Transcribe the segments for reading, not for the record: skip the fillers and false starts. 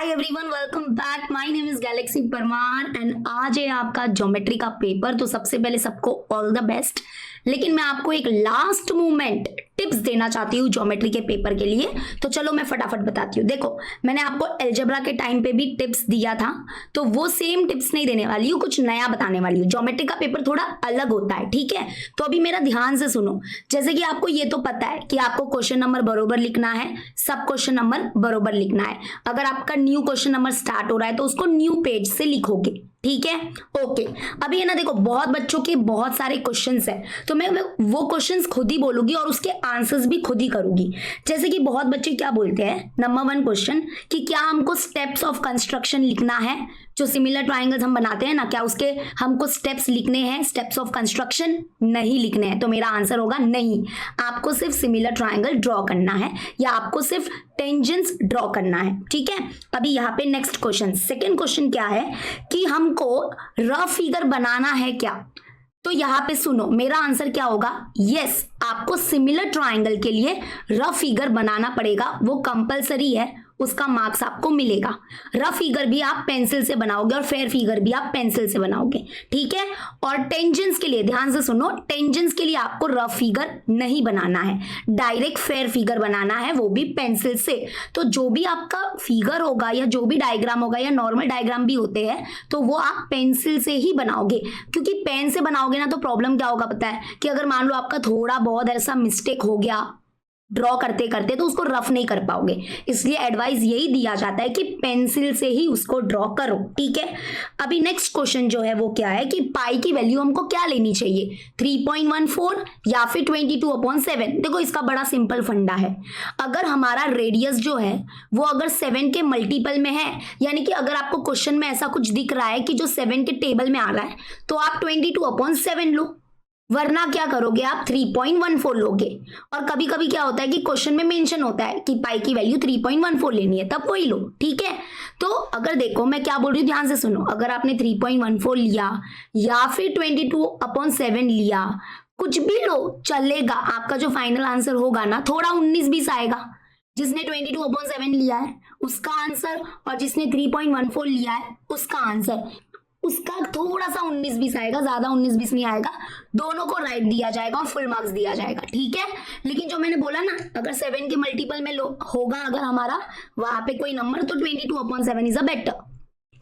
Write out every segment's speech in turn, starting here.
Hi everyone, welcome back. My name is Galaxy Parmar and आज है आपका ज्योमेट्री का पेपर। तो सबसे पहले सबको ऑल द बेस्ट। लेकिन मैं आपको एक लास्ट मोमेंट टिप्स देना चाहती हूँ ज्योमेट्री के पेपर के लिए। तो चलो मैं फटाफट बताती हूँ। देखो, मैंने आपको अलजेब्रा के टाइम पे भी टिप्स दिया था, तो वो सेम टिप्स नहीं देने वाली हूँ, कुछ नया बताने वाली हूँ। ज्योमेट्री का पेपर थोड़ा अलग होता है, ठीक है? तो अभी मेरा ध्यान से सुनो। जैसे कि आपको ये तो पता है कि आपको क्वेश्चन नंबर बरोबर लिखना है, सब क्वेश्चन नंबर बरोबर लिखना है। अगर आपका न्यू क्वेश्चन नंबर स्टार्ट हो रहा है तो उसको न्यू पेज से लिखोगे, ठीक है? ओके। अभी है ना, देखो बहुत बच्चों के बहुत सारे क्वेश्चंस हैं, तो मैं वो क्वेश्चंस खुद ही बोलूंगी और उसके आंसर्स भी खुद ही करूंगी। जैसे कि बहुत बच्चे क्या बोलते हैं, नंबर 1 क्वेश्चन कि क्या हमको स्टेप्स ऑफ कंस्ट्रक्शन लिखना है? जो सिमिलर ट्राइंगल्स हम बनाते हैं ना, क्या उसके हमको स्टेप्स लिखने हैं? स्टेप्स ऑफ कंस्ट्रक्शन नहीं लिखने हैं। तो मेरा आंसर होगा नहीं। आपको सिर्फ सिमिलर ट्राइंगल ड्रॉ करना है या आपको सिर्फ टेंजेंट्स ड्रॉ करना है, ठीक है? अभी यहाँ पे नेक्स्ट क्वेश्चन, सेकेंड क्वेश्चन क्या है कि हमको रफ फिगर बनाना है क्या? तो यहाँ पे सुनो, मेरा आंसर क्या होगा? यस, आपको सिमिलर ट्राइंगल के लिए रफ फिगर बनाना पड़ेगा, वो कंपलसरी है, उसका मार्क्स आपको मिलेगा। रफ फिगर भी आप पेंसिल से बनाओगे और फेयर फिगर भी आप पेंसिल से बनाओगे, ठीक है? और टेंजेंट्स के लिए ध्यान से सुनो, टेंजेंट्स के लिए आपको रफ फिगर नहीं बनाना है, डायरेक्ट फेयर फिगर बनाना है, वो भी पेंसिल से। तो जो भी आपका फिगर होगा या जो भी डायग्राम होगा या नॉर्मल डायग्राम भी होते हैं, तो वो आप पेंसिल से ही बनाओगे। क्योंकि पेन से बनाओगे ना तो प्रॉब्लम क्या होगा पता है कि अगर मान लो आपका थोड़ा बहुत ऐसा मिस्टेक हो गया ड्रॉ करते करते, तो उसको रफ नहीं कर पाओगे। इसलिए एडवाइस यही दिया जाता है कि पेंसिल से ही उसको ड्रॉ करो, ठीक है? अभी नेक्स्ट क्वेश्चन जो है वो क्या है कि पाई की वैल्यू हमको क्या लेनी चाहिए, 3.14 या फिर 22/7? देखो, इसका बड़ा सिंपल फंडा है। अगर हमारा रेडियस जो है वो अगर 7 के मल्टीपल में है, यानी कि अगर आपको क्वेश्चन में ऐसा कुछ दिख रहा है कि जो 7 के टेबल में आ रहा है, तो आप 22/7 लो, वरना क्या करोगे आप 3.14 लोगे। और कभी कभी क्या होता है कि क्वेश्चन में मेंशन होता है कि पाई की वैल्यू 3.14 लेनी है, तब वही लो, ठीक है? तो अगर देखो मैं क्या बोल रही हूँ, ध्यान से सुनो। अगर आपने 3.14 लिया या फिर 22/7 लिया, कुछ भी लो चलेगा। आपका जो फाइनल आंसर होगा ना, थोड़ा 19-20 आएगा। जिसने 22/7 लिया है उसका आंसर और जिसने 3.14 लिया है उसका आंसर, उसका थोड़ा सा 19-20 आएगा, ज्यादा 19-20 नहीं आएगा। दोनों को राइट दिया जाएगा और फुल मार्क्स दिया जाएगा, ठीक है? लेकिन जो मैंने बोला ना, अगर 7 के मल्टीपल में होगा अगर हमारा वहां पे कोई नंबर, तो 22/7 इज अ बेटर,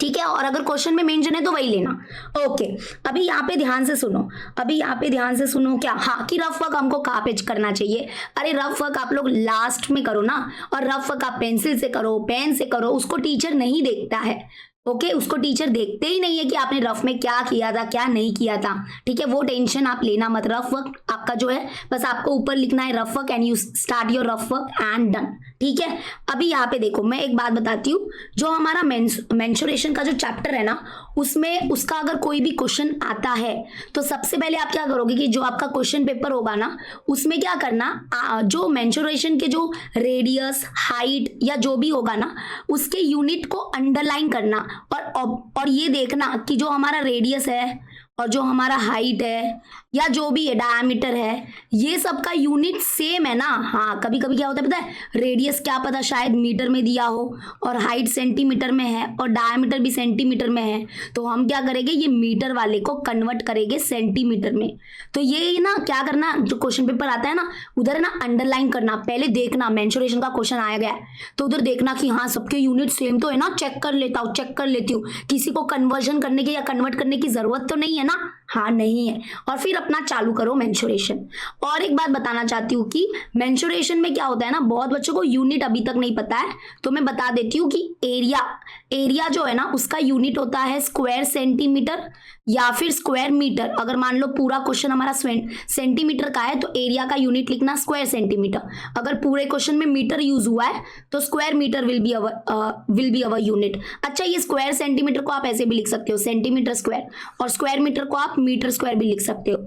ठीक है? और अगर क्वेश्चन में मेंशन है तो वही लेना। ओके, अभी यहाँ पे ध्यान से सुनो। अभी यहाँ पे ध्यान से सुनो क्या, हाँ, कि रफ वर्क हमको कहाँ पे करना चाहिए? अरे रफ वर्क आप लोग लास्ट में करो ना, और रफ वर्क आप पेंसिल से करो, पेन से करो, उसको टीचर नहीं देखता है। ओके, उसको टीचर देखते ही नहीं है कि आपने रफ में क्या किया था क्या नहीं किया था, ठीक है? वो टेंशन आप लेना मत। रफ वर्क आपका जो है बस आपको ऊपर लिखना है rough work and you start your rough work and done, ठीक है? अभी यहाँ पे देखो, मैं एक बात बताती हूँ। जो हमारा मेंसुरेशन का जो चैप्टर है ना, उसमें उसका अगर कोई भी क्वेश्चन आता है तो सबसे पहले आप क्या करोगे कि जो आपका क्वेश्चन पेपर होगा ना, उसमें क्या करना, जो मेंसुरेशन के जो रेडियस, हाइट या जो भी होगा ना, उसके यूनिट को अंडरलाइन करना और ये देखना कि जो हमारा रेडियस है और जो हमारा हाइट है या जो भी है डायमीटर है, ये सब का यूनिट सेम है ना। हाँ, कभी कभी क्या होता है पता है, रेडियस क्या पता शायद मीटर में दिया हो और हाइट सेंटीमीटर में है और डायमीटर भी सेंटीमीटर में है, तो हम क्या करेंगे, ये मीटर वाले को कन्वर्ट करेंगे सेंटीमीटर में। तो ये ना क्या करना, जो क्वेश्चन पेपर आता है ना, उधर ना अंडरलाइन करना, पहले देखना मेंसुरेशन का क्वेश्चन आया गया है तो उधर देखना कि हाँ सबके यूनिट सेम तो है ना, चेक कर लेती हूँ, किसी को कन्वर्जन करने की या कन्वर्ट करने की जरूरत तो नहीं है ना। हाँ, नहीं है। और फिर अपना चालू करो मेंसुरेशन। और एक बात बताना चाहती हूँ कि मेंसुरेशन में क्या होता है ना, बहुत बच्चों को यूनिट अभी तक नहीं पता है, तो मैं बता देती हूँ कि एरिया जो है ना, उसका यूनिट होता है स्क्वायर सेंटीमीटर या फिर स्क्वायर मीटर। अगर मान लो पूरा क्वेश्चन हमारा सेंटीमीटर का है तो एरिया का यूनिट लिखना स्क्वायर सेंटीमीटर। अगर पूरे क्वेश्चन में मीटर यूज हुआ है तो square metre will be our unit. अच्छा, ये स्क्वायर सेंटीमीटर को आप ऐसे भी लिख सकते हो, सेंटीमीटर स्क्वायर, और स्क्वायर मीटर को आप मीटर स्क्वायर भी लिख सकते हो।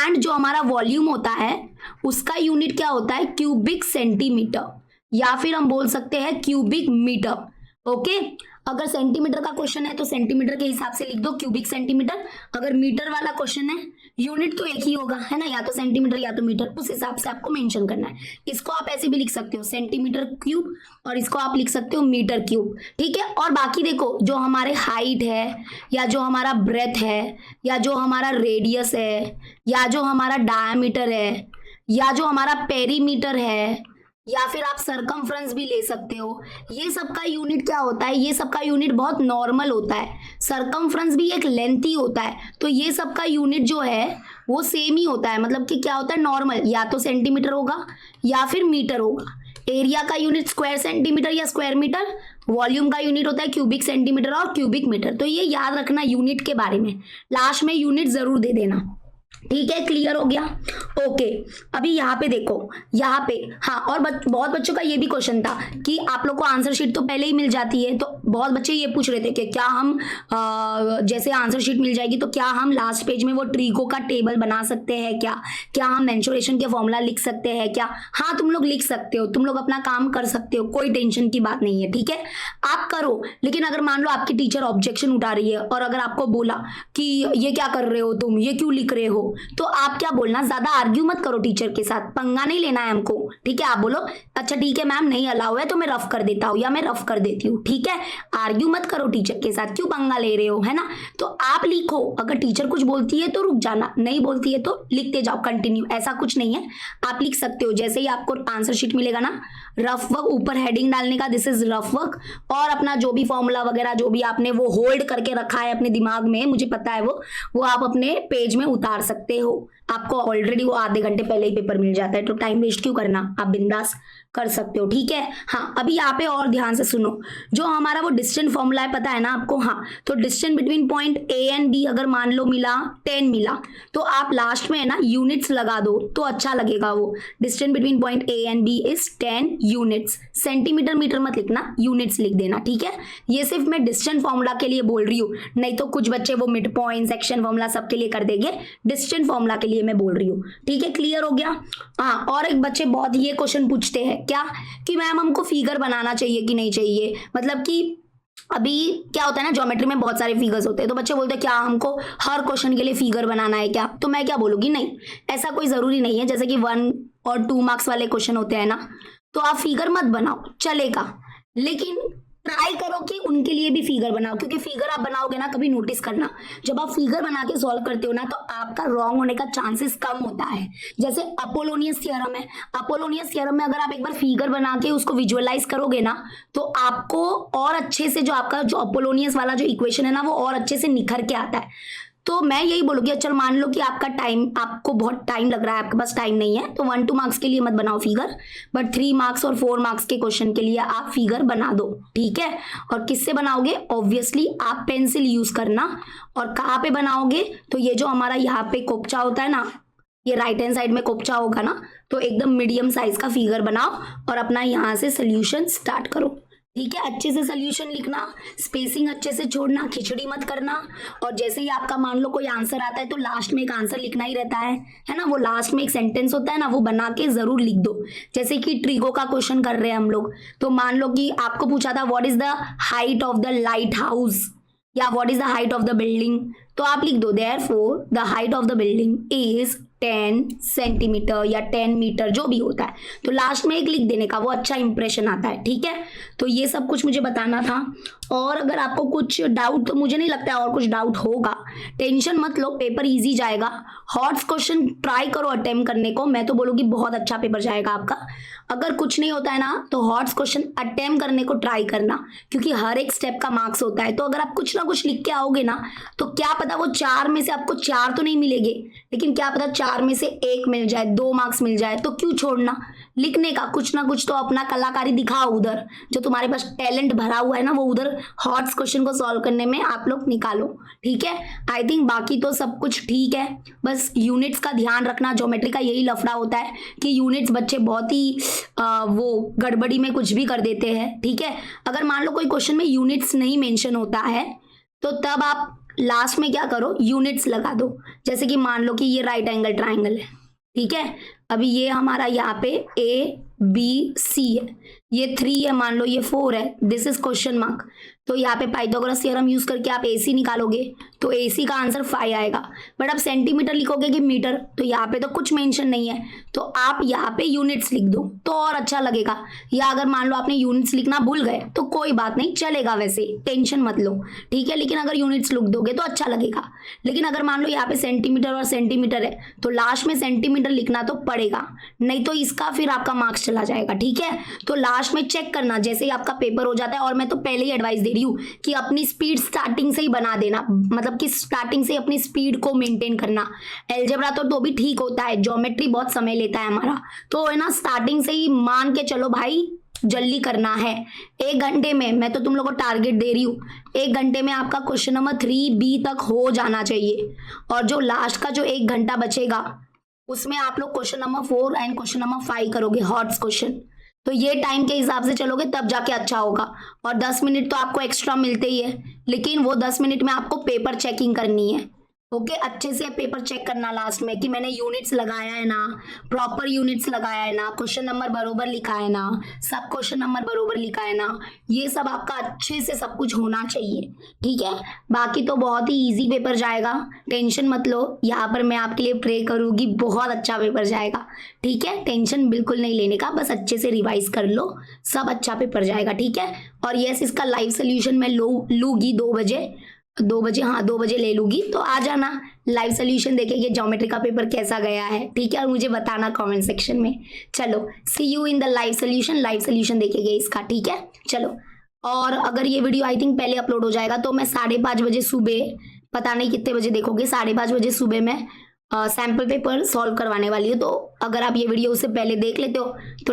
एंड जो हमारा वॉल्यूम होता है उसका यूनिट क्या होता है, क्यूबिक सेंटीमीटर, या फिर हम बोल सकते हैं क्यूबिक मीटर। ओके। अगर सेंटीमीटर का क्वेश्चन है तो सेंटीमीटर के हिसाब से लिख दो, क्यूबिक सेंटीमीटर। अगर मीटर वाला क्वेश्चन है, यूनिट तो एक ही होगा है ना, या तो सेंटीमीटर या तो मीटर, उस हिसाब से आपको मेंशन करना है। इसको आप ऐसे भी लिख सकते हो सेंटीमीटर क्यूब, और इसको आप लिख सकते हो मीटर क्यूब, ठीक है। और बाकी देखो, जो हमारे हाइट है, या जो हमारा ब्रेथ है, या जो हमारा रेडियस है, या जो हमारा डायमीटर है, या जो हमारा पेरीमीटर है, या फिर आप सरकमफ्रेंस भी ले सकते हो, ये सब का यूनिट क्या होता है, ये सब का यूनिट बहुत नॉर्मल होता है। सरकमफ्रेंस भी एक लेंथ ही होता है, तो ये सब का यूनिट जो है वो सेम ही होता है, मतलब कि क्या होता है, नॉर्मल, या तो सेंटीमीटर होगा या फिर मीटर होगा। एरिया का यूनिट स्क्वायर सेंटीमीटर या स्क्वायर मीटर, वॉल्यूम का यूनिट होता है क्यूबिक सेंटीमीटर और क्यूबिक मीटर। तो ये याद रखना यूनिट के बारे में, लास्ट में यूनिट जरूर दे देना, ठीक है। क्लियर हो गया, ओके। अभी यहाँ पे देखो, यहाँ पे हाँ, और बहुत बच्चों का ये भी क्वेश्चन था कि आप लोग को आंसर शीट तो पहले ही मिल जाती है, तो बहुत बच्चे ये पूछ रहे थे कि क्या हम जैसे आंसर शीट मिल जाएगी तो क्या हम लास्ट पेज में वो ट्रीगो का टेबल बना सकते हैं, क्या हम मेंसुरेशन के फॉर्मूला लिख सकते हैं क्या? हाँ, तुम लोग लिख सकते हो, तुम लोग अपना काम कर सकते हो, कोई टेंशन की बात नहीं है, ठीक है, आप करो। लेकिन अगर मान लो आपकी टीचर ऑब्जेक्शन उठा रही है और अगर आपको बोला कि ये क्या कर रहे हो तुम, ये क्यों लिख रहे हो, तो आप क्या बोलना, ज्यादा आर्ग्यू मत करो टीचर के साथ, पंगा नहीं लेना है हमको, ठीक है। आप बोलो अच्छा ठीक है मैम, नहीं अलाउ है तो मैं रफ कर देता हूँ या मैं रफ कर देती हूँ, ठीक है। आर्ग्यू मत करो टीचर के साथ, क्यों पंगा ले रहे हो, है ना। तो आप लिखो, अगर टीचर कुछ बोलती है तो रुक जाना, नहीं बोलती है तो लिखते जाओ कंटिन्यू, ऐसा कुछ नहीं है, आप लिख सकते हो। जैसे ही आपको आंसर शीट मिलेगा ना, रफ वर्क, ऊपर हेडिंग डालने का दिस इज रफ वर्क, और अपना जो भी फॉर्मूला वगैरह जो भी आपने वो होल्ड करके रखा है अपने दिमाग में, मुझे पता है वो आप अपने पेज में उतार सकते हो। आपको ऑलरेडी वो आधे घंटे पहले ही पेपर मिल जाता है, तो टाइम वेस्ट क्यों करना, आप बिंदास कर सकते हो, ठीक है। हाँ, अभी यहाँ पे और ध्यान से सुनो, जो हमारा वो डिस्टेंस फॉर्मूला है, पता है ना आपको, हाँ, तो distance between point A and B अगर मान लो मिला 10 मिला, तो आप लास्ट में है ना यूनिट्स लगा दो तो अच्छा लगेगा। वो distance between point A and B is 10 units, centimetre metre मत लिखना, यूनिट्स लिख देना, ठीक है। ये सिर्फ मैं डिस्टेंस फॉर्मूला के लिए बोल रही हूँ, नहीं तो कुछ बच्चे वो मिड पॉइंट, सेक्शन फॉर्मूला सबके लिए कर देंगे, डिस्टेंस फॉर्मूला के लिए मैं बोल रही हूँ, ठीक है। क्लियर हो गया। हाँ, और एक बच्चे बहुत ये क्वेश्चन पूछते हैं क्या, कि मैम हमको फिगर बनाना चाहिए कि नहीं चाहिए, मतलब कि अभी क्या होता है ना, ज्योमेट्री में बहुत सारे फिगर्स होते हैं, तो बच्चे बोलते हैं क्या हमको हर क्वेश्चन के लिए फिगर बनाना है क्या, तो मैं क्या बोलूंगी, नहीं, ऐसा कोई जरूरी नहीं है। जैसे कि 1 और 2 मार्क्स वाले क्वेश्चन होते हैं ना, तो आप फिगर मत बनाओ, चलेगा, लेकिन ट्राई करो कि उनके लिए भी फिगर बनाओ, क्योंकि फिगर आप बनाओगे ना, कभी नोटिस करना, जब आप फिगर बना के सॉल्व करते हो ना, तो आपका रॉन्ग होने का चांसेस कम होता है। जैसे अपोलोनियस थ्योरम है, अपोलोनियस थ्योरम में अगर आप एक बार फिगर बना के उसको विजुअलाइज करोगे ना, तो आपको और अच्छे से जो आपका जो अपोलोनियस वाला जो इक्वेशन है ना, वो और अच्छे से निखर के आता है। तो मैं यही बोलूँगी, चल मान लो कि आपको बहुत टाइम लग रहा है, आपके पास टाइम नहीं है, तो 1-2 मार्क्स के लिए मत बनाओ फिगर, बट 3 मार्क्स और 4 मार्क्स के क्वेश्चन के लिए आप फिगर बना दो, ठीक है। और किससे बनाओगे, ऑब्वियसली आप पेंसिल यूज करना, और कहाँ पे बनाओगे, तो ये जो हमारा यहाँ पे कोपचा होता है ना, ये राइट हैंड साइड में कोपचा होगा ना, तो एकदम मीडियम साइज का फिगर बनाओ और अपना यहाँ से सोल्यूशन स्टार्ट करो, ठीक है। अच्छे से सोल्यूशन लिखना, स्पेसिंग अच्छे से छोड़ना, खिचड़ी मत करना। और जैसे ही आपका मान लो कोई आंसर आता है, तो लास्ट में एक आंसर लिखना ही रहता है ना, वो लास्ट में एक सेंटेंस होता है ना, वो बना के जरूर लिख दो। जैसे कि ट्रीगो का क्वेश्चन कर रहे हैं हम लोग, तो मान लो कि आपको पूछा था what is the height of the light house, या what is the height of the building, तो आप लिख दो therefore the height of the building is 10 centimetre या 10 मीटर, जो भी होता है, तो लास्ट में एक लिख देने का, वो अच्छा इंप्रेशन आता है, ठीक है। तो ये सब कुछ मुझे बताना था। और अगर आपको कुछ डाउट, तो मुझे नहीं लगता है और कुछ डाउट होगा, टेंशन मत लो, पेपर इजी जाएगा। हॉट्स क्वेश्चन ट्राई करो अटेम्प्ट करने को, मैं तो बोलूँगी बहुत अच्छा पेपर जाएगा आपका। अगर कुछ नहीं होता है ना, तो हॉट्स क्वेश्चन अटेम्प्ट करने को ट्राई करना, क्योंकि हर एक स्टेप का मार्क्स होता है। तो अगर आप कुछ ना कुछ लिख के आओगे ना, तो क्या पता वो 4 में से आपको 4 तो नहीं मिलेंगे, लेकिन क्या पता 4 में से 1 मिल जाए, 2 मार्क्स मिल जाए, तो क्यों छोड़ना लिखने का, कुछ ना कुछ तो अपना कलाकारी दिखाओ, उधर जो तुम्हारे पास टैलेंट भरा हुआ है ना, वो उधर हॉट्स क्वेश्चन को सॉल्व करने में आप लोग निकालो, ठीक है। आई थिंक बाकी तो सब कुछ ठीक है, बस यूनिट्स का ध्यान रखना। ज्योमेट्री का यही लफड़ा होता है कि यूनिट्स बच्चे बहुत ही वो गड़बड़ी में कुछ भी कर देते हैं, ठीक है। अगर मान लो कोई क्वेश्चन में यूनिट्स नहीं मेंशन होता है, तो तब आप लास्ट में क्या करो, यूनिट्स लगा दो। जैसे कि मान लो कि ये राइट एंगल ट्राइंगल है, ठीक है, अभी ये हमारा यहाँ पे ए बी सी है, ये 3 है, मान लो ये 4 है, दिस इज क्वेश्चन मार्क। तो यहाँ पे पाइथागोरस थ्योरम यूज करके आप AC निकालोगे तो AC का आंसर 5 आएगा। बट अब सेंटीमीटर लिखोगे कि मीटर, तो यहाँ पे तो कुछ मेंशन नहीं है, तो आप यहाँ पे यूनिट्स लिख दो तो और अच्छा लगेगा। या अगर मान लो आपने यूनिट्स लिखना भूल गए तो कोई बात नहीं, चलेगा, वैसे टेंशन मत लो, ठीक है। लेकिन अगर यूनिट्स लिख दोगे तो अच्छा लगेगा। लेकिन अगर मान लो यहाँ पे सेंटीमीटर और सेंटीमीटर है तो लास्ट में सेंटीमीटर लिखना तो पड़ेगा, नहीं तो इसका फिर आपका मार्क्स चला जाएगा, ठीक है। तो लास्ट में चेक करना जैसे ही आपका पेपर हो जाता है, और मैं तो पहले ही एडवाइस दे रही हूँ कि अपनी स्पीड स्टार्टिंग से ही बना देना, मतलब कि स्टार्टिंग से अपनी स्पीड को मेंटेन करना। अलजेब्रा तो भी ठीक होता है, ज्योमेट्री बहुत समय लेता है हमारा, तो है ना स्टार्टिंग से ही मान के चलो भाई, जल्दी करना है। 1 घंटे में, मैं तो तुम लोगों को टारगेट दे रही हूँ, 1 घंटे में आपका क्वेश्चन नंबर 3B तक हो जाना चाहिए। और जो लास्ट का जो 1 घंटा बचेगा उसमें आप लोग question number 4 and question number 5 करोगे, हॉट्स क्वेश्चन। तो ये टाइम के हिसाब से चलोगे तब जाके अच्छा होगा। और 10 मिनट तो आपको एक्स्ट्रा मिलते ही है, लेकिन वो 10 मिनट में आपको पेपर चेकिंग करनी है, ओके। अच्छे से पेपर चेक करना लास्ट में कि मैंने यूनिट्स लगाया है ना, प्रॉपर यूनिट्स लगाया है ना, क्वेश्चन नंबर बरोबर लिखा है ना, सब क्वेश्चन नंबर बरोबर लिखा है ना, ये सब आपका अच्छे से सब कुछ होना चाहिए, ठीक है। बाकी तो बहुत ही इजी पेपर जाएगा, टेंशन मत लो। यहाँ पर मैं आपके लिए प्रे करूँगी, बहुत अच्छा पेपर जाएगा, ठीक है। टेंशन बिल्कुल नहीं लेने का, बस अच्छे से रिवाइज कर लो, सब अच्छा पेपर जाएगा, ठीक है। और यस, इसका लाइव सोल्यूशन मैं लूँगी 2 बजे, हाँ 2 बजे ले लूँगी, तो आ जाना लाइव सोल्यूशन देखेंगे ज्योमेट्री का पेपर कैसा गया है, ठीक है। और मुझे बताना कमेंट सेक्शन में। चलो, see you in the live solution देखेंगे इसका, ठीक है। चलो, और अगर ये वीडियो आई थिंक पहले अपलोड हो जाएगा तो मैं 5:30 बजे सुबह, पता नहीं कितने बजे देखोगे, 5:30 बजे सुबह मैं सैम्पल पेपर सॉल्व करवाने वाली हूँ। तो अगर आप ये वीडियो उससे पहले देख लेते हो तो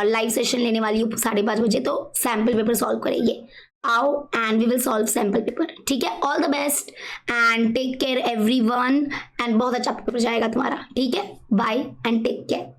लाइव सेशन लेने वाली हूँ 5:30 बजे, तो सैम्पल पेपर सॉल्व करेंगे, आओ and we will solve sample paper, ठीक है। All the best and take care everyone, and बहुत अच्छा पेपर जाएगा तुम्हारा, ठीक है। Bye and take care.